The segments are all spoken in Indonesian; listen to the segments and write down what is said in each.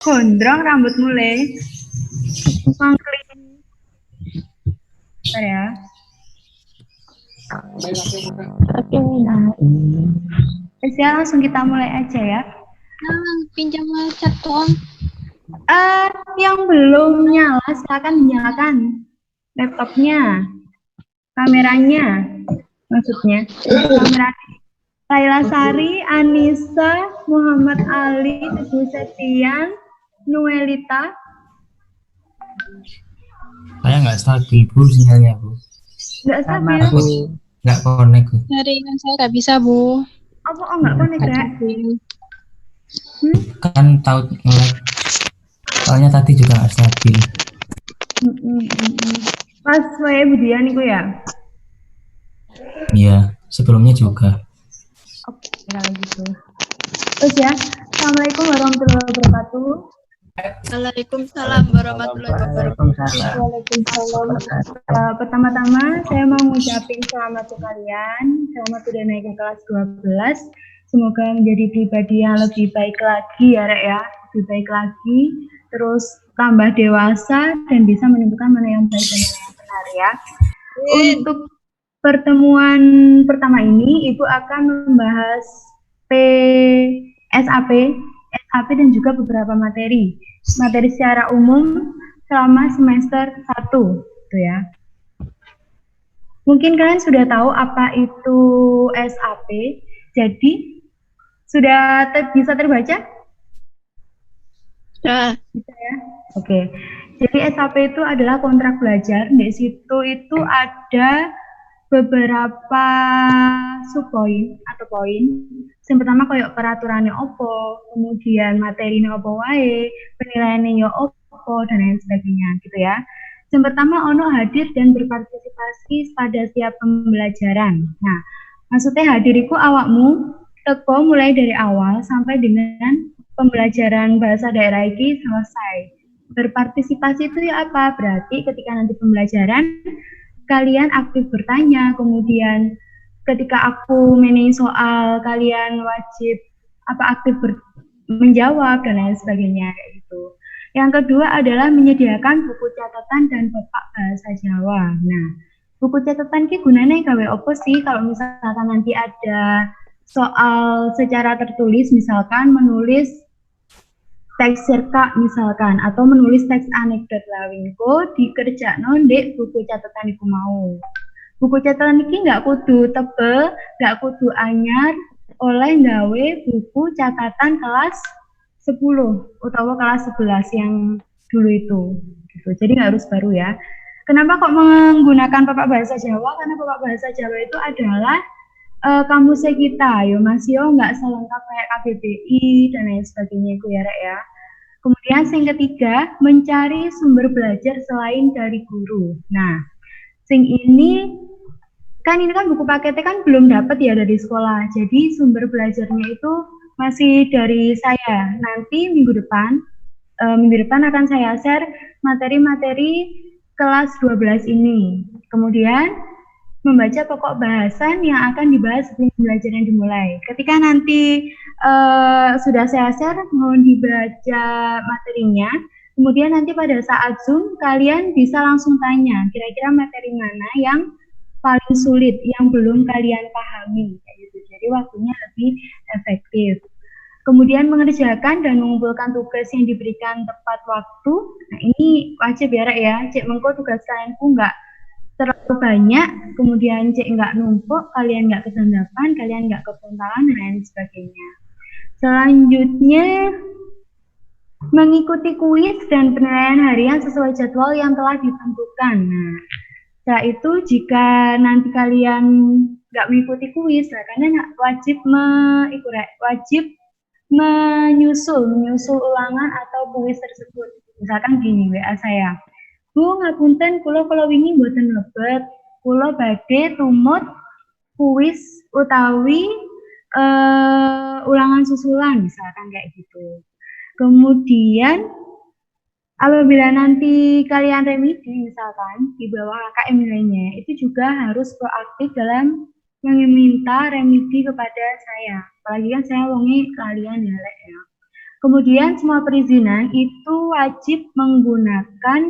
Gondrong rambut mulai. Mangkling. Bentar ya. Ya, langsung kita mulai aja ya. Pinjam cat dong. Yang belum nyala, silakan dinyalakan laptopnya, kameranya, maksudnya. Kamera. Laila Sari, Anissa, Muhammad Ali, Teguh Septian, Nuelita. Saya nggak stabil Bu sinyalnya Bu. Nggak stabil. Aku nggak connect Bu. Jaringan saya nggak bisa Bu. Apa nggak connect ya? Kan tahu nge-lag. Soalnya tadi juga nggak stabil. Pas saya Budian itu ya? Iya, sebelumnya juga. Oke, kalau gitu. Terus ya, Assalamualaikum warahmatullahi wabarakatuh. Waalaikumsalam warahmatullahi wabarakatuh. Waalaikumsalam. Pertama-tama saya mau ngucapin selamat untuk kalian. Selamat sudah naik ke kelas 12. Semoga menjadi pribadi yang lebih baik lagi ya Rek ya. Lebih baik lagi. Terus tambah dewasa dan bisa menentukan mana yang baik dan mana yang benar ya. Untuk pertemuan pertama ini, Ibu akan membahas SAP dan juga beberapa materi secara umum selama semester 1, gitu ya. Mungkin kalian sudah tahu apa itu SAP, jadi sudah bisa terbaca? Ya. Bisa ya? Oke. Jadi SAP itu adalah kontrak belajar. Di situ itu ada beberapa subpoin atau poin. Yang pertama kayak peraturannya opo, kemudian materinya opo wae, penilaiannya opo dan lain sebagainya gitu ya. Yang pertama ono hadir dan berpartisipasi pada setiap pembelajaran. Nah, maksudnya hadir itu awakmu teko mulai dari awal sampai dengan pembelajaran bahasa daerah ini selesai. Berpartisipasi itu ya apa? Berarti ketika nanti pembelajaran kalian aktif bertanya, kemudian ketika aku menilai soal kalian wajib aktif menjawab dan lain sebagainya kayak gitu. Yang kedua adalah menyediakan buku catatan dan pepak bahasa Jawa. Nah, buku catatan ki gunanya gawe opo sih kalau misalkan nanti ada soal secara tertulis, misalkan menulis teks cerita misalkan atau menulis teks anekdot lawingko dikerjakno ndek buku catatan iku mau. Buku catatan ini nggak kudu tebel, nggak kudu anyar, oleh gawe buku catatan kelas 10 atau kelas 11 yang dulu itu. Gitu. Jadi nggak harus baru ya. Kenapa kok menggunakan papak bahasa Jawa? Karena papak bahasa Jawa itu adalah kamusnya kita, yo Mas yo nggak selengkap kayak KBBI dan lain sebagainya itu ya Rek ya. Kemudian yang ketiga, mencari sumber belajar selain dari guru. Nah, ini kan buku paketnya kan belum dapat ya dari sekolah. Jadi sumber belajarnya itu masih dari saya. Nanti minggu depan akan saya share materi-materi kelas 12 ini. Kemudian membaca pokok bahasan yang akan dibahas sebelum pembelajaran dimulai. Ketika nanti sudah saya share, mohon dibaca materinya. Kemudian nanti pada saat Zoom, kalian bisa langsung tanya, kira-kira materi mana yang paling sulit, yang belum kalian pahami. Gitu. Jadi waktunya lebih efektif. Kemudian mengerjakan dan mengumpulkan tugas yang diberikan tepat waktu. Nah ini wajib ya Rek ya, cek mengko tugas kalian pun nggak terlalu banyak, kemudian cek nggak numpuk, kalian nggak kesandapan, kalian nggak kepuntalan, dan lain sebagainya. Selanjutnya, mengikuti kuis dan penilaian harian sesuai jadwal yang telah ditentukan. Nah, setelah itu jika nanti kalian nggak mengikuti kuis, kalian wajib menyusul ulangan atau kuis tersebut. Misalkan gini, WA saya, Bu, ngapunten kula wingi mboten mlebet, kula badhe tumut kuis utawi ulangan susulan, misalkan kayak gitu. Kemudian apabila nanti kalian remedi misalkan di bawah KKM nilainya, itu juga harus proaktif dalam meminta remedi kepada saya. Apalagi kan saya wongi kalian ya Lek ya. Kemudian semua perizinan itu wajib menggunakan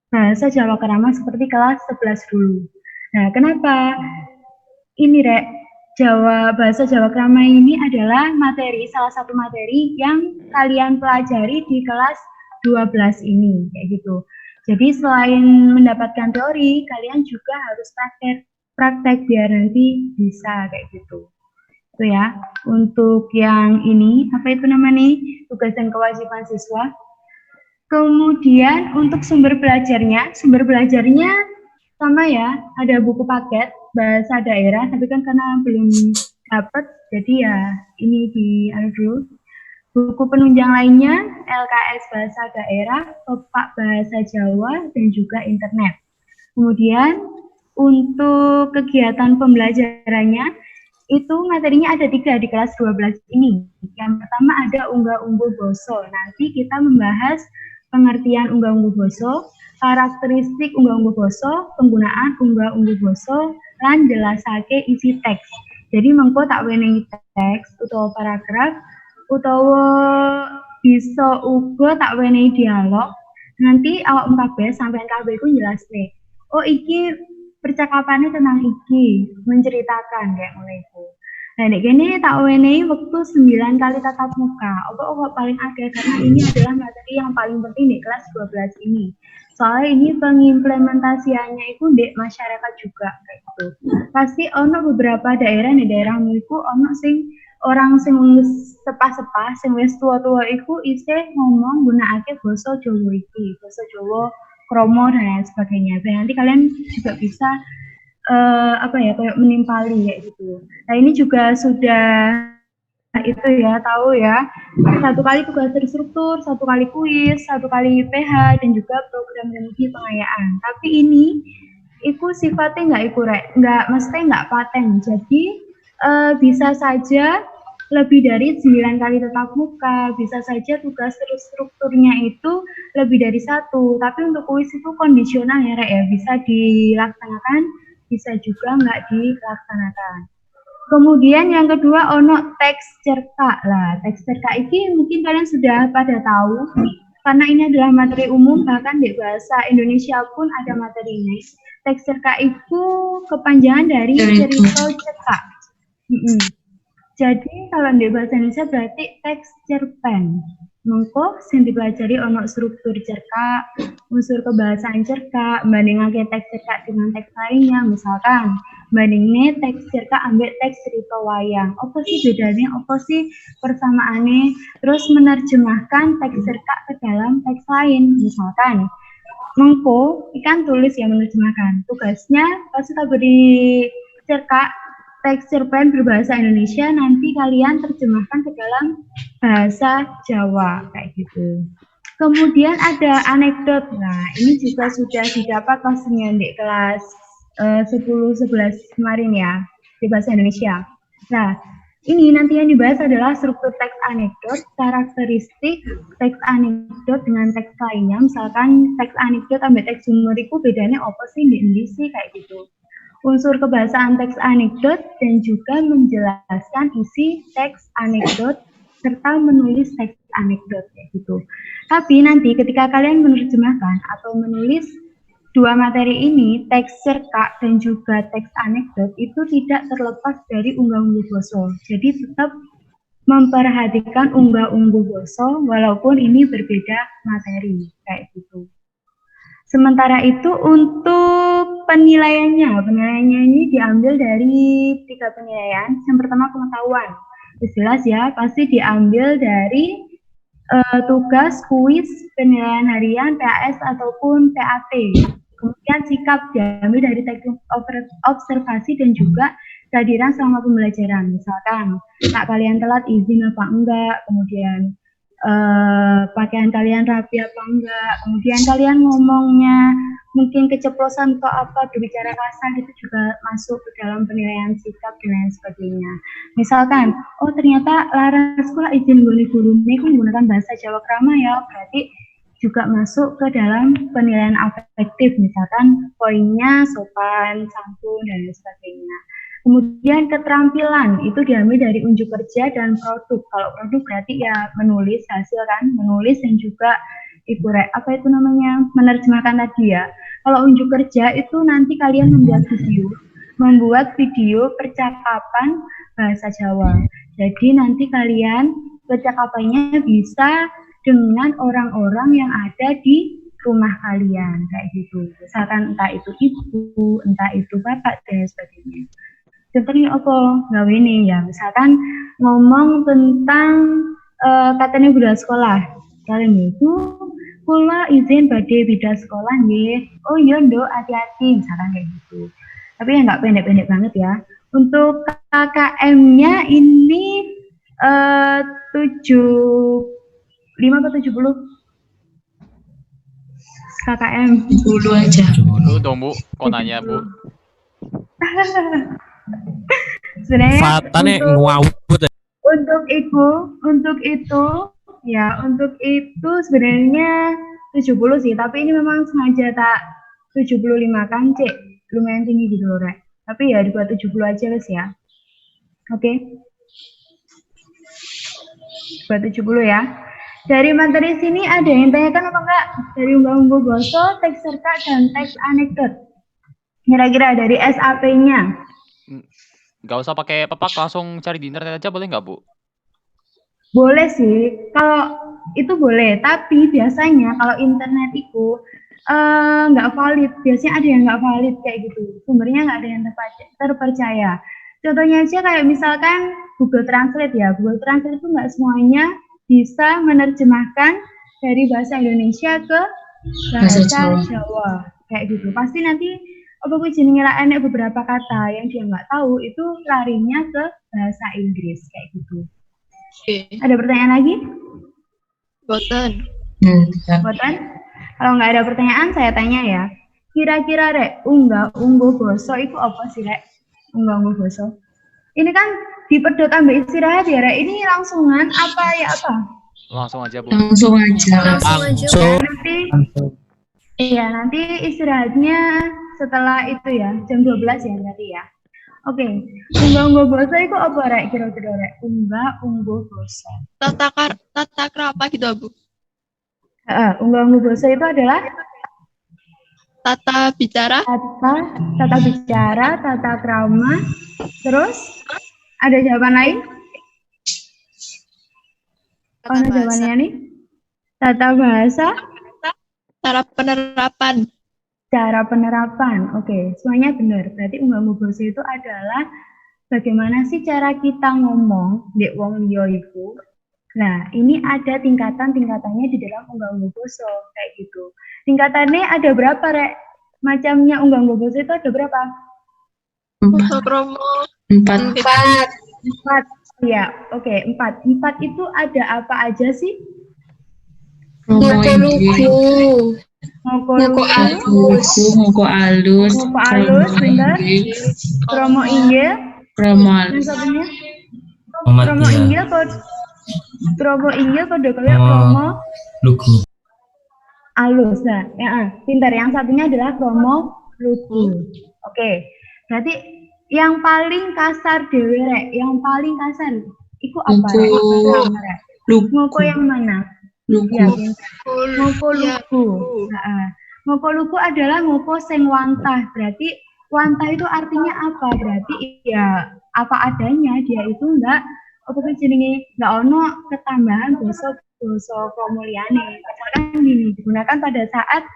bahasa Jawa Krama seperti kelas 11 dulu. Nah, kenapa? Ini Rek, bahasa Jawa Krama ini adalah salah satu materi yang kalian pelajari di kelas 12 ini, kayak gitu. Jadi selain mendapatkan teori, kalian juga harus praktek biar nanti bisa kayak gitu. Itu ya, untuk yang ini, apa itu namanya, tugas dan kewajiban siswa. Kemudian untuk sumber belajarnya sama ya, ada buku paket bahasa daerah, tapi kan karena belum dapat, jadi ya ini dulu. Buku penunjang lainnya, LKS bahasa daerah, Topak bahasa Jawa, dan juga internet. Kemudian untuk kegiatan pembelajarannya, itu materinya ada 3 di kelas 12 ini. Yang pertama ada unggah-ungguh boso. Nanti kita membahas pengertian unggah-ungguh boso, karakteristik unggah-ungguh boso, penggunaan unggah-ungguh boso, lan jelasake isi teks. Jadi mengko tak wenehi teks utawa paragraf utawa bisa uga tak wenehi dialog. Nanti awak kabeh sampean kabeh iku jelasne. Oh iki percakapannya tentang iki, menceritakan kayak mulai itu. Nah, ini tak wenehi waktu 9 kali tatap muka. Apa paling akeh karena ini adalah materi yang paling penting di kelas 12 ini. Soalnya ini pengimplementasiannya itu di masyarakat juga kayak gitu. Pasti ono beberapa daerah nih daerahmu itu ono sing orang sing sepah-sepah sing wis tua-tua iku isih ngomong gunakake basa Jawa iki, basa Jawa kromo dan lain sebagainya. Dan nanti kalian juga bisa kayak menimpali kayak gitu. Nah ini juga sudah itu ya, tahu ya, 1 kali tugas terstruktur, 1 kali kuis, 1 kali PH, dan juga program remedi pengayaan. Tapi ini itu sifatnya mesti nggak paten. Jadi bisa saja lebih dari 9 kali tatap muka, bisa saja tugas terstrukturnya itu lebih dari 1. Tapi untuk kuis itu kondisional ya, Rek, ya, bisa dilaksanakan, bisa juga nggak dilaksanakan. Kemudian yang kedua ono teks cerkak lah. Teks cerkak ini mungkin kalian sudah pada tahu karena ini adalah materi umum, bahkan di bahasa Indonesia pun ada materinya. Teks cerkak itu kepanjangan dari cerita cerkak. Jadi kalau di bahasa Indonesia berarti teks cerpen. Mengko sing dipelajari ono struktur cerkak, unsur kebahasaan cerkak, bandingake teks cerkak dengan teks lainnya. Misalkan bandingnya teks cerkak ambek teks cerita wayang. Apa sih bedanya? Apa sih persamaannya? Terus menerjemahkan teks cerkak ke dalam teks lain. Misalkan mengko ikan tulis yang menerjemahkan. Tugasnya pasti tak beri cerkak teks cerpen berbahasa Indonesia, nanti kalian terjemahkan ke dalam bahasa Jawa kayak gitu. Kemudian ada anekdot. Nah, ini juga sudah didapat pastinya di kelas 10-11 kemarin ya, di bahasa Indonesia. Nah, ini nanti yang dibahas adalah struktur teks anekdot, karakteristik teks anekdot dengan teks lainnya. Misalkan teks anekdot sampai teks humor itu bedanya apa sih di sih kayak gitu. Unsur kebahasaan teks anekdot dan juga menjelaskan isi teks anekdot serta menulis teks anekdot kayak gitu. Tapi nanti ketika kalian menerjemahkan atau menulis 2 materi ini, teks cerkak dan juga teks anekdot itu tidak terlepas dari unggah-ungguh boso. Jadi tetap memperhatikan unggah-ungguh boso walaupun ini berbeda materi kayak gitu. Sementara itu untuk penilaiannya ini diambil dari 3 penilaian. Yang pertama pengetahuan. Jelas ya, pasti diambil dari tugas, kuis, penilaian harian, PAS ataupun PAT. Kemudian sikap diambil dari teknik observasi dan juga kehadiran selama pembelajaran. Misalkan, tak kalian telat izin apa enggak, kemudian pakaian kalian rapi apa enggak, kemudian kalian ngomongnya mungkin keceplosan atau apa, berbicara kasar, itu juga masuk ke dalam penilaian sikap dan lain sebagainya. Misalkan, oh ternyata Laras sekolah izin boleh guru ini menggunakan bahasa Jawa Krama ya, berarti juga masuk ke dalam penilaian afektif, misalkan poinnya sopan, santun, dan lain sebagainya. Kemudian keterampilan itu diambil dari unjuk kerja dan produk. Kalau produk berarti ya menulis hasil kan, menulis dan juga itu apa itu namanya menerjemahkan tadi ya. Kalau unjuk kerja itu nanti kalian membuat video percakapan bahasa Jawa. Jadi nanti kalian percakapannya bisa dengan orang-orang yang ada di rumah kalian kayak gitu. Misalkan entah itu ibu, entah itu bapak dan sebagainya. Contohnya apa? Nggak ini ya. Misalkan ngomong tentang katanya budaya sekolah. Kalian itu kula izin badhe bida sekolah nggih. Oh iya Nduk, hati-hati misalkan kayak gitu. Tapi ya nggak pendek-pendek banget ya. Untuk KKM-nya ini 75 atau 70 KKM. 10 aja. Lu dong Bu, kok nanya Bu? Sebenarnya Fatane ngawut. untuk itu sebenarnya 70 sih, tapi ini memang sengaja tak 75 kan, Cek. Lumayan tinggi gitu loh, Rek. Tapi ya dibuat 70 aja guys ya. Oke. Buat 70 ya. Dari materi sini ada yang tanyakan apa enggak? Dari unggah-ungguh boso, teks serta, dan teks anekdot. Kira-kira dari SAP-nya. Gak usah pakai pepak, langsung cari di internet aja boleh nggak Bu? Boleh sih, kalau itu boleh. Tapi biasanya kalau internet itu nggak valid. Biasanya ada yang nggak valid kayak gitu. Sumbernya nggak ada yang terpercaya. Contohnya aja kayak misalkan Google Translate ya. Google Translate itu nggak semuanya bisa menerjemahkan dari bahasa Indonesia ke bahasa Jawa. Kayak gitu. Pasti nanti apa gue jenenge enek beberapa kata yang dia nggak tahu itu larinya ke bahasa Inggris kayak gitu. Ada pertanyaan lagi? Boten. Boten? Kalau nggak ada pertanyaan saya tanya ya. Kira-kira Rek, unggah-ungguh boso itu apa sih Rek? Unggah-ungguh boso. Ini kan dipedot ambil istirahat ya Rek. Ini langsungan apa ya apa? Langsung aja Bu. Langsung aja. Nanti istirahatnya setelah itu ya, jam 12 ya berarti ya. Oke, unggah-ungguh boso itu apa Rek? Kira-kira Rek, unggah-ungguh boso. Tata krama gitu Bu. Unggah-ungguh boso itu adalah Tata bicara. Tata bicara, tata krama. Terus ada jawaban lain? Tata bahasa. Jawabannya nih? Tata bahasa. Cara penerapan. Oke, semuanya benar. Berarti unggah-ungguh boso itu adalah bagaimana sih cara kita ngomong dek wong liya iku. Nah, ini ada tingkatan-tingkatannya di dalam unggah-ungguh boso kayak gitu. Tingkatannya ada berapa, Rek? Macamnya unggah-ungguh boso itu ada berapa? 4. Ya, oke, 4. 4 itu ada apa aja sih? Ngoko alus, benar. Kromo inggil. Yang satunya? Kromo inggil kode kalian kromo lugu. Alus. Nah, pintar. Yang satunya adalah kromo lugu. Oke. Berarti yang paling kasar dewe Rek, yang paling kasar itu apa Rek? Ngoko yang mana? Ya, ngoko lugu. Ngoko lugu adalah ngoko sing wantah. Berarti wantah itu artinya apa? Berarti ya apa adanya, dia itu enggak ono ketambahan basa formuliane. Misalkan gini, digunakan pada saat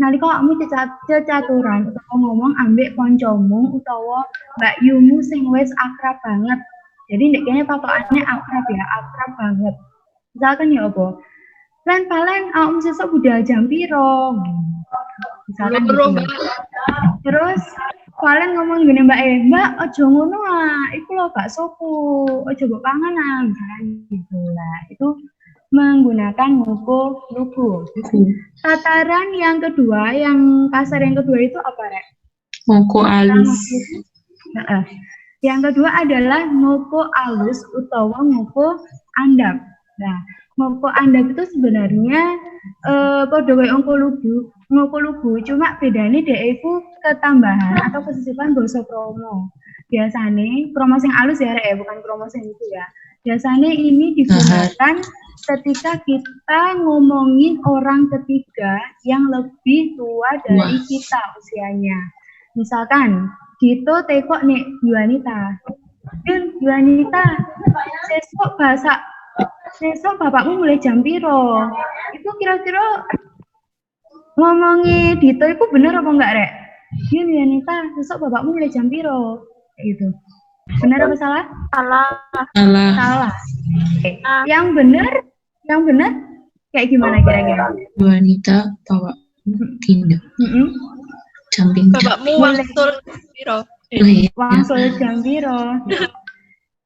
nalika kamu cecaturan utawa ngomong ambek koncomu utawa mbak yumu sing wis akrab banget. Jadi ndek kene patokannya akrab banget. Misalkan ya apa? Palen awakmu sesuk budal jam piro? Misalkan gitu. Terus Valen ngomong gini Mbak ojo ngono iku lho baksoku, ojo mbok panganan, misalkan gitu lah. Itu menggunakan ngoko lugu. Tataran yang kedua, yang kasar yang kedua itu apa, Rek? Ngoko alus. Yang kedua adalah ngoko alus utawa ngoko andap. Nah, ngoko andap itu sebenarnya padha kaya ngoko lugu, cuma bedanya dia itu ketambahan atau kesisipan basa kromo. biasanya kromo sing halus ya Rek, bukan kromo sing itu ya. Biasanya ini digunakan ketika kita ngomongin orang ketiga yang lebih tua dari kita usianya. Misalkan gitu tekok nih Yuanita. Yuanita, sesok bapakmu mulai jam piro? Itu kira-kira ngomongin Dito itu bener apa enggak, Rek? Yuanita, sesok bapakmu mulai jam piro? Kayak gitu. Bener apa salah? Salah. Salah. Oke. Yang bener kayak gimana kira-kira? Wanita bawa tindak. Jam pintar. Bapakmu wangsul piro? Oh, iya. Wangsul jam piro?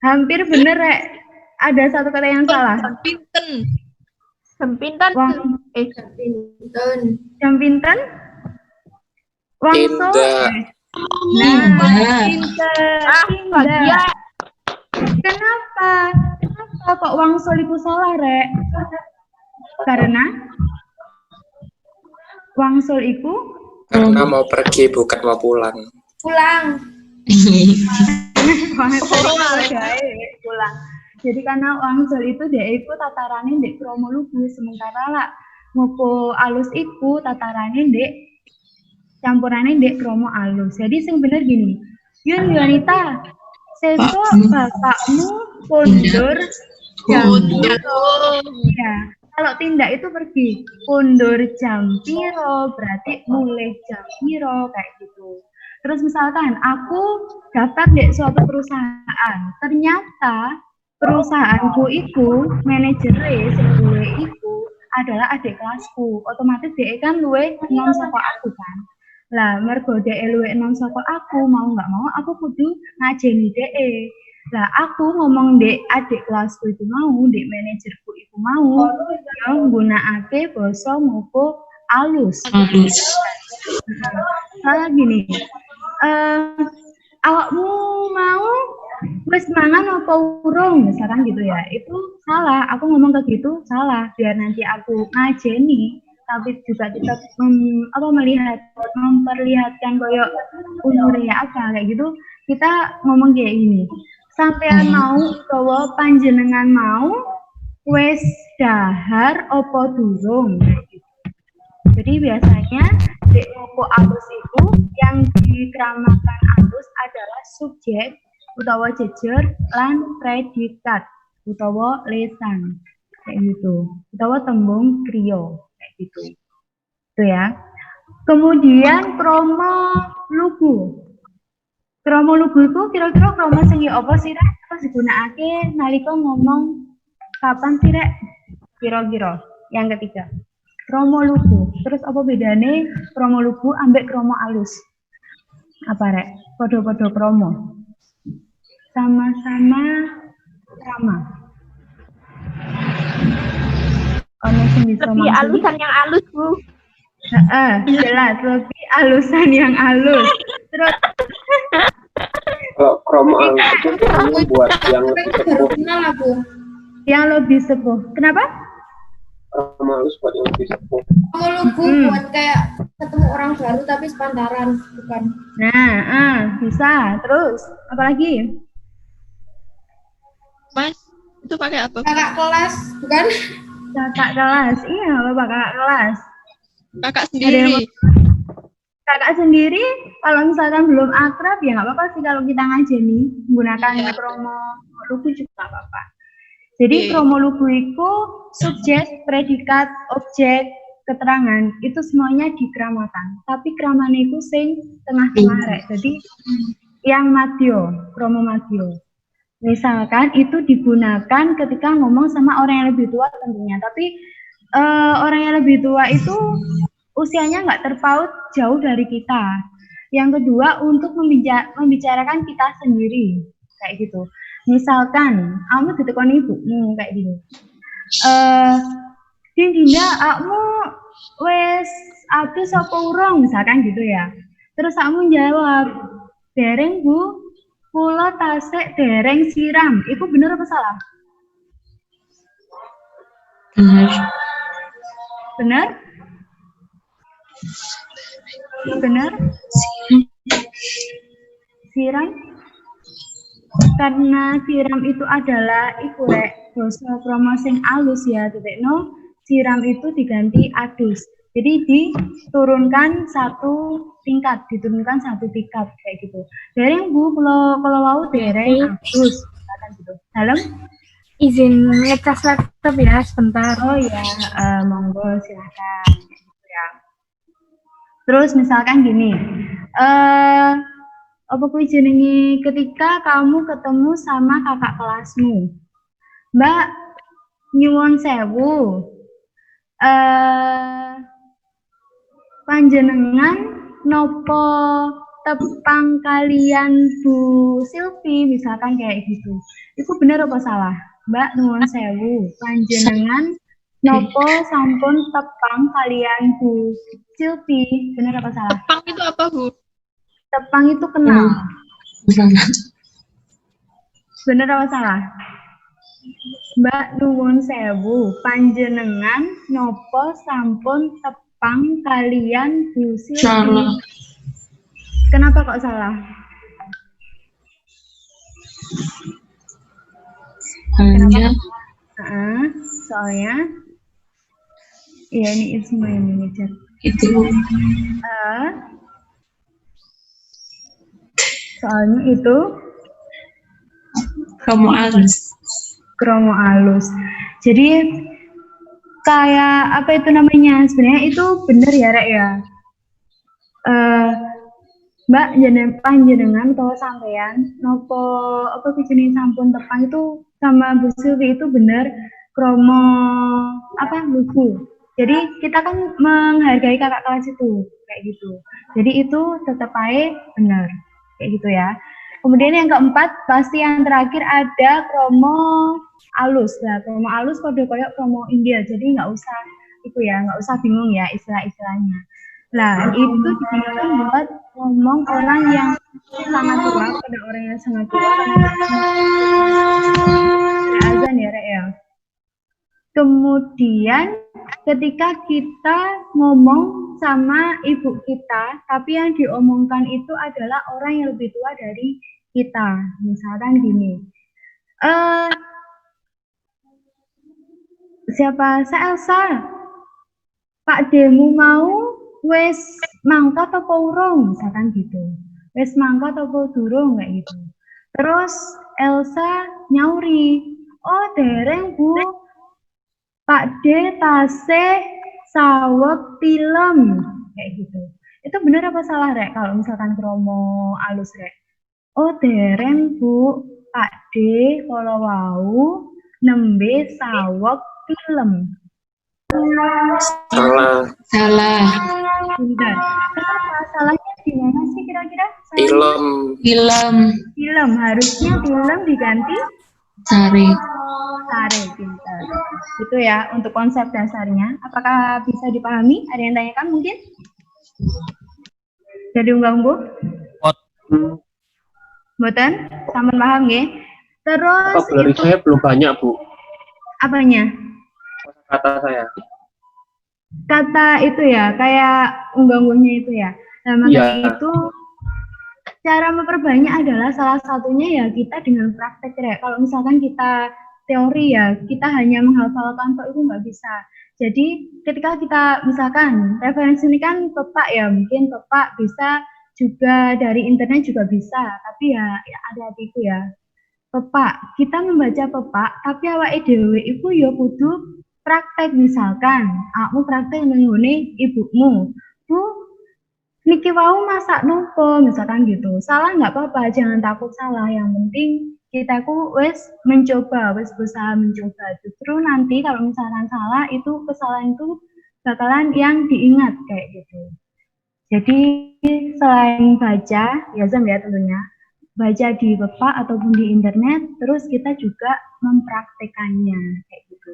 Hampir bener, Rek. Ada satu kata yang salah. Pinten. Pinten. Jam pinten? Wangsul. Tindak. Tindak. Kenapa kok wangsul itu salah, Rek? Karena wangsul itu Karena mau pergi bukan mau pulang. pulang. Jadi karena wangsul itu dia iku tatarane ndek kromo lugu, sementara lah ngopo alus iku tatarane ndek campurane ndek kromo alus. Jadi sing bener gini. Yuanita, sesuk bapakmu kondur jam piro? Ya, kalau tindak itu pergi kondur jam piro, berarti mulai jam piro kayak gitu. Terus misalkan aku daftar di suatu perusahaan, ternyata perusahaanku itu manajernya sebuah itu adalah adik kelasku, otomatis dia kan luwe enom saka aku kan. Lah mergo dhek luwe enom saka aku, mau nggak mau aku kudu ngajeni dhek. Lah aku ngomong dek adik kelasku itu mau, dek manajerku itu mau, yang nggunakake basa ngopo alus. Salah gini, awakmu mau wis mangan apa urung, misalkan gitu ya, itu salah. Aku ngomong kayak gitu salah, biar nanti aku ngajeni, tapi juga tetap memperlihatkan koyok umurnya apa kayak gitu. Kita ngomong kayak gini. Sampean mau utawa panjenengan mau wis dahar apa durung. Jadi biasanya di ngopo alus itu yang dikramakan alus adalah subjek utawa jejer lan predikat utawa lesan kayak gitu. Utawa tembung kriya kayak gitu. Itu ya. Kemudian kromo lugu. Kromo lugu itu kira-kira kromo sing apa sih Rek? Terus digunakake nalika ngomong kapan sih Rek? Kira-kira yang ketiga. Kromo lugu. Terus apa bedane kromo lugu ambek kromo alus? Apa Rek? Podo-podo kromo. Sama-sama ramah. Ono sing bisa Lebih alusan yang alus, Bu. Jelas lebih alusan yang alus. Terus Kalau kromo alus itu biasanya buat yang lebih sepuh. yang lebih sepuh. Kenapa? Kromo alus buat yang lebih sepuh. Kalau lugu buat kayak ketemu orang baru tapi sepantaran, bukan? Nah, bisa. Terus apa lagi? Mas, itu pakai apa? Kakak kelas, bukan? Kakak kelas. Iya, Bapak kakak kelas. Kakak Ada yang sendiri. kakak sendiri kalau misalkan belum akrab ya nggak apa-apa sih kalau kita ngajeni menggunakan Iya. kromo lugu juga nggak apa-apa. Jadi Iya. kromo lugu itu subjek, predikat, objek, keterangan itu semuanya dikramakan. Tapi kramane itu sing tengah-tengah Rek. Jadi yang madyo, kromo madyo. Misalkan itu digunakan ketika ngomong sama orang yang lebih tua tentunya. Tapi orang yang lebih tua itu usianya nggak terpaut jauh dari kita. Yang kedua untuk membicarakan kita sendiri kayak gitu. Misalkan kamu ditekoni ibumu kayak gini. Dinda, kamu wes adus apa urung misalkan gitu ya. Terus kamu jawab, dereng Bu, kula tasik dereng siram. Itu bener apa salah? Benar. Bener? Bener? Siram? karena siram itu adalah iku rek basa krama sing alus ya titikno, siram itu diganti adus. Jadi diturunkan satu tingkat kayak gitu. Dereng Bu, kalau mau dereng adus, katakan gitu. Dalam Izin ngecas laptop ya sebentar. oh ya, monggo silakan. Gitu ya. Terus misalkan gini, apa kuwi jenenge ketika kamu ketemu sama kakak kelasmu, Mbak nyuwun sewu, panjenengan nopo tepang kalian Bu Silvi, misalkan kayak gitu. Itu benar apa salah? Mbak nyuwun sewu, panjenengan nopo sampun tepang kalian Bu Silvi, benar apa salah? Tepang itu apa, Bu? Tepang itu kenal. Salah. Bener apa salah? Mbak nuwun sewu, panjenengan nopo sampun tepang kalian Bu Silvi. Salah. Kenapa kok salah? Hanya Soalnya iya ini Isma yang manajer. itu Soalnya itu kamu halus. kromo alus. Jadi kayak apa itu namanya? Sebenarnya itu bener ya Rek ya. Mbak panjenengan atau sampean nopo apa jenis sampun tepang itu sama Bu Silvi itu bener kromo apa lugu. Jadi kita kan menghargai kakak kelas itu kayak gitu. Jadi itu tetap aja benar kayak gitu ya. Kemudian yang keempat pasti yang terakhir ada kromo alus. Nah, kromo alus kode koyok kromo India. Jadi nggak usah itu ya, nggak usah bingung ya istilah-istilahnya. Nah, itu digunakan buat ngomong orang yang sangat tua pada orang yang sangat tua. Ada azan ya, Rek ya. Kemudian ketika kita ngomong sama ibu kita, tapi yang diomongkan itu adalah orang yang lebih tua dari kita. Misalkan gini, siapa? Saya Elsa. Pak Demu mau wes mangkat apa urung, misalkan gitu. Wes mangkat apa durung kayak gitu. Terus Elsa nyauri, oh dereng Bu, Pak D tasih saweg film kayak gitu. Itu benar apa salah Rek kalau misalkan kromo alus Rek? Oh dereng Bu, Pak D kalau wau nembe saweg film. Salah. Bentar. Kenapa? Salahnya di mana sih kira-kira? Film. Harusnya film diganti Sare. sare. Pintar. Itu ya untuk konsep dasarnya. Apakah bisa dipahami? Ada yang tanyakan mungkin? Jadi unggah-ungguh? Mboten? Sampun paham nggih? Terus Vocabulary itu saya belum banyak, Bu. apanya? Kata saya. Kata itu ya, kayak unggah-ungguhnya itu ya. Nah, makanya Iya. itu cara memperbanyak adalah salah satunya ya kita dengan praktek Rek. Kalau misalkan kita teori ya, kita hanya menghafalkan tok itu nggak bisa. Jadi ketika kita misalkan referensi ini kan pepak ya, mungkin pepak bisa juga dari internet juga bisa, tapi ya ada hatiku ya. Pepak, kita membaca pepak, tapi awake dhewe iku ya kudu praktek. Misalkan aku praktek menggone ibumu, Bu niki wau masak nopo, misalkan gitu. Salah nggak apa-apa, jangan takut salah. Yang penting kita ku wes mencoba, wes berusaha mencoba. Justru nanti kalau misalkan salah, itu kesalahan itu bakalan yang diingat kayak gitu. Jadi selain baca, ya Zam ya tentunya, baca di pepak ataupun di internet, terus kita juga mempraktekannya kayak gitu.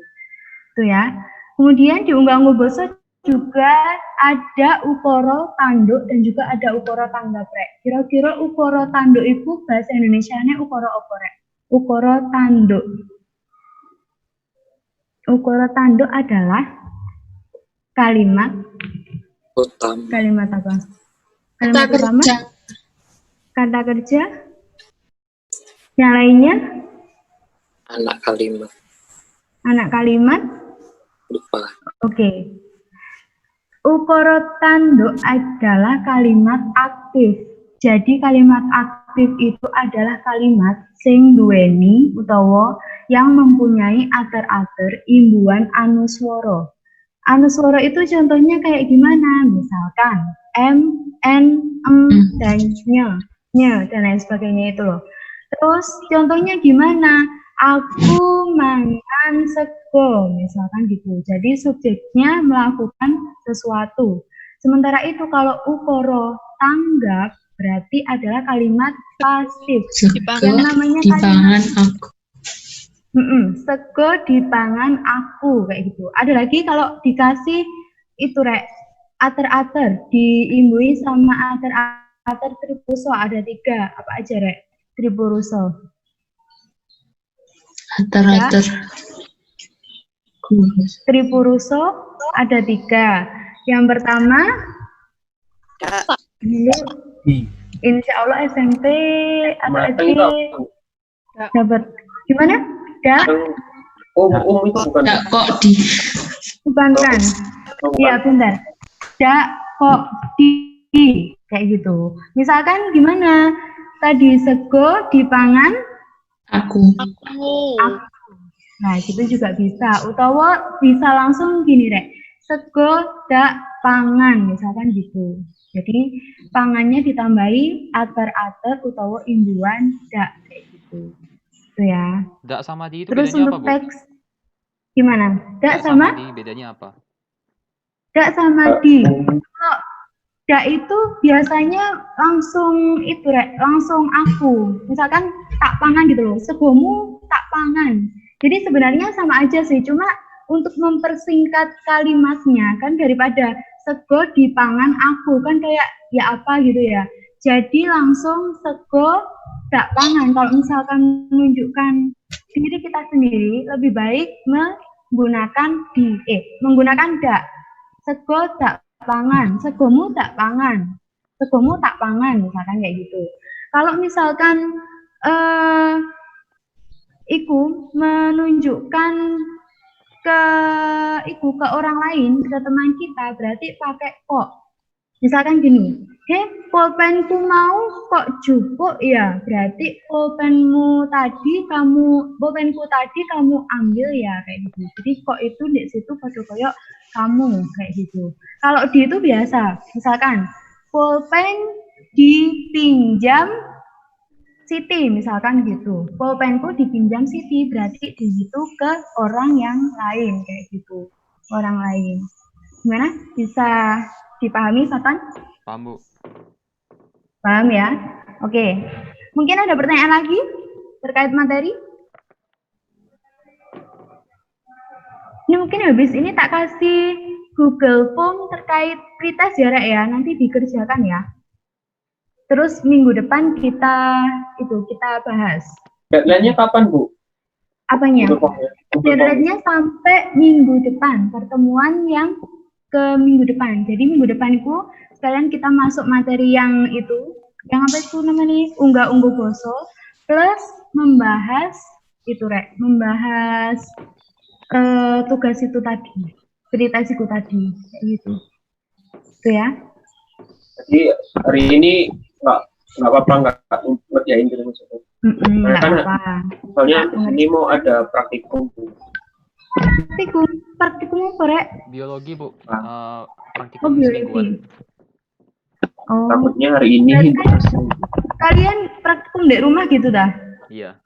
Itu ya. Kemudian di unggah-ungguh basa juga ada ukara tanduk dan juga ada ukara tanggap Rek. Kira-kira ukara tanduk itu bahasa Indonesianya ukara apa Rek? Ukara tanduk. Ukara tanduk adalah kalimat Utama. kalimat apa? Kata Kalimat utama, kerja. kata kerja, Yang lainnya, Anak kalimat. anak kalimat. Lupa. Oke. Ukara tanduk adalah kalimat aktif. Jadi kalimat aktif itu adalah kalimat sing duweni utawa yang mempunyai ater-ater imbuhan anuswara. Anuswara itu contohnya kayak gimana? Misalkan M, N, dan nye, dan lain sebagainya itu loh. Terus contohnya gimana? Aku mangan sego, misalkan gitu. Jadi subjeknya melakukan sesuatu. Sementara itu kalau ukara tanggap berarti adalah kalimat pasif. Sego Yang namanya dipangan aku. Sego dipangan aku kayak gitu. Ada lagi kalau dikasih itu rek ater-ater diimbui sama ater-ater tripuso ada 3 apa aja rek tripuruso. Ater-ater. Tripuruso ada 3. Yang pertama, insya Allah SMP atau SD dapat gimana? Itu bukan. Nggak kok di. Bukan. Iya bentar. Kok di kayak gitu. Misalkan gimana? Tadi sego dipangan Aku. Nah, gitu juga bisa. Utawa bisa langsung gini, Rek. Sego dak pangan, misalkan gitu. Jadi, pangannya ditambahi ater-ater utawa imbuhan dak kayak gitu. Itu ya. Dak sama di itu Terus bedanya untuk apa, Bu? teks gimana? Dak sama di bedanya apa? dak sama di. Kalau dak itu biasanya langsung itu, Rek, langsung aku. Misalkan tak pangan gitu loh. Segomu tak pangan. Jadi sebenarnya sama aja sih, cuma untuk mempersingkat kalimatnya kan daripada sego dipangan aku kan kayak ya apa gitu ya. Jadi langsung sego tak pangan. Kalau misalkan menunjukkan diri kita sendiri lebih baik menggunakan dak. Sego tak pangan, segomu tak pangan. Segomu tak pangan misalkan kayak gitu. Kalau misalkan iku menunjukkan ke orang lain, ke teman kita, berarti pakai kok. Misalkan gini, pulpenku mau kok jupuk ya, berarti pulpenku tadi kamu ambil ya kayak gitu. Jadi kok itu di situ pada koyok kamu kayak gitu. Kalau di itu biasa, misalkan pulpen dipinjam Siti misalkan gitu, pulpenku dipinjam Siti berarti di situ ke orang yang lain kayak gitu, orang lain. Gimana? Bisa dipahami, Satan? Paham, Bu. Paham ya? Oke. Mungkin ada pertanyaan lagi terkait materi? Ini mungkin habis ini tak kasih Google Form terkait pretest ya, Rek ya. Nanti dikerjakan ya. Terus minggu depan kita bahas. Deadline-nya kapan, Bu? Apanya? Deadline-nya sampai minggu depan, pertemuan yang ke minggu depan. Jadi minggu depanku sekalian kita masuk materi yang itu, yang apa itu namanya? Unggah-ungguh boso plus membahas itu, Rek, membahas tugas itu tadi, ceritasiku tadi, kayak gitu. Itu ya. Jadi hari ini nggak apa-apa nggak ngerjain gitu maksudnya. Nggak Karena apa-apa. soalnya ini mau ada praktikum. Praktikum apa, Rek? Biologi, Bu. Oh, Praktikum semingguan. biologi. Oh, Takutnya hari ini. kalian praktikum di rumah gitu dah? Iya.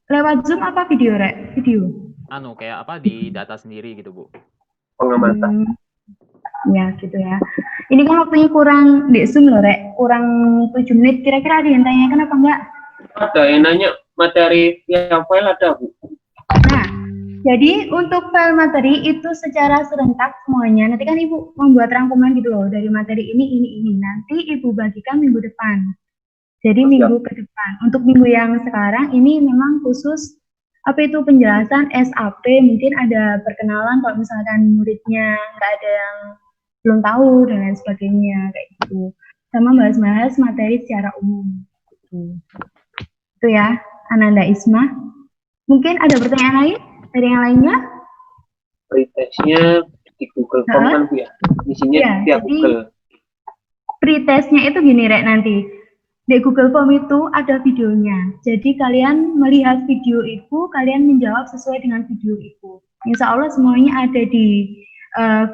Lewat Zoom apa video, Rek? Video? Kayak apa di data sendiri gitu, Bu. Pengamatan. Ya, gitu ya. Ini kan waktunya kurang di Zoom loh, Rek. Kurang 7 menit. Kira-kira ada yang tanya kenapa enggak? Ada yang nanya materi via file ada, Bu. Nah, jadi untuk file materi itu secara serentak semuanya. Nanti kan Ibu membuat rangkuman gitu loh dari materi ini. Nanti Ibu bagikan minggu depan. Jadi minggu ke depan. Untuk minggu yang sekarang ini memang khusus penjelasan SAP. Mungkin ada perkenalan kalau misalkan muridnya nggak ada yang belum tahu dan lain sebagainya kayak gitu. Sama bahas-bahas materi secara umum. Gitu. Itu Itu ya, Ananda Isma. Mungkin ada pertanyaan lain dari yang lainnya? Pretestnya di Google Form kan Bu ya? Isinya Iya, via jadi- Google. Pretestnya itu gini Rek nanti. Di Google Form itu ada videonya. Jadi kalian melihat video itu, kalian menjawab sesuai dengan video itu. Insya Allah semuanya ada di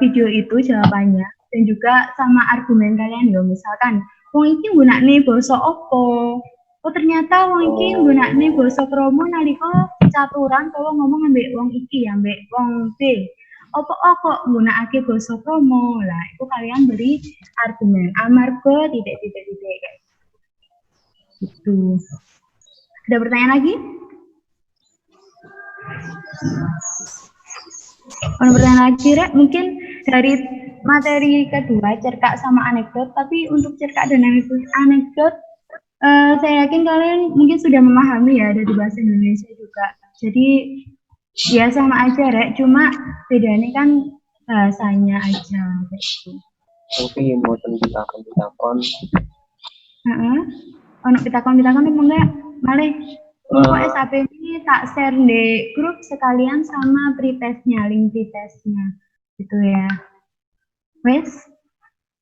video itu jawabannya. Dan juga sama argumen kalian loh. Misalkan, wong iki nggunakne basa apa? Oh ternyata wong iki nggunakne basa Kromo nalika caturan kalau ngomong ambek wong iki ambek wong B. Apa kok nggunakake basa Kromo? Lah, itu kalian beri argumen amarga titik. Gitu. Ada pertanyaan lagi? Ada pertanyaan lagi, Rek? Mungkin dari materi kedua, cerkak sama anekdot, tapi untuk cerkak dan anekdot, saya yakin kalian mungkin sudah memahami ya dari bahasa Indonesia juga. Jadi, ya sama aja, Rek. Cuma bedanya kan bahasanya aja. Gitu. Mungkin mau pitakon. Heeh. Ono pitakon apa enggak? Malih. Kok SAP ini tak share di grup sekalian sama pretestnya, link pretestnya. Gitu ya. Wes?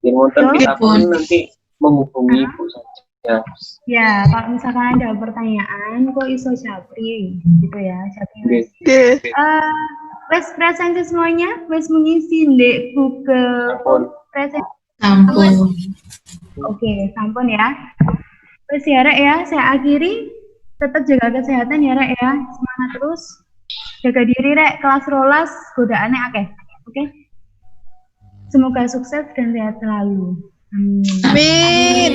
Yang mau pitakon nanti menghubungi Ibu saja. Ya, kalau misalkan ada pertanyaan, kok iso japri gitu ya, japri. Oke. Wes present semuanya, wes mengisi di Google Sampun. present. Sampun. Oke, sampun ya. Wes ya Rek ya, saya akhiri. Tetap jaga kesehatan ya Rek ya, semangat terus. Jaga diri Rek, kelas rolas godaannya akeh. Oke. Semoga sukses dan sehat selalu. Amin.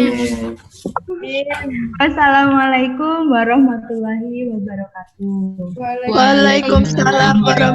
Wassalamualaikum warahmatullahi wabarakatuh. Waalaikumsalam warahmatullahi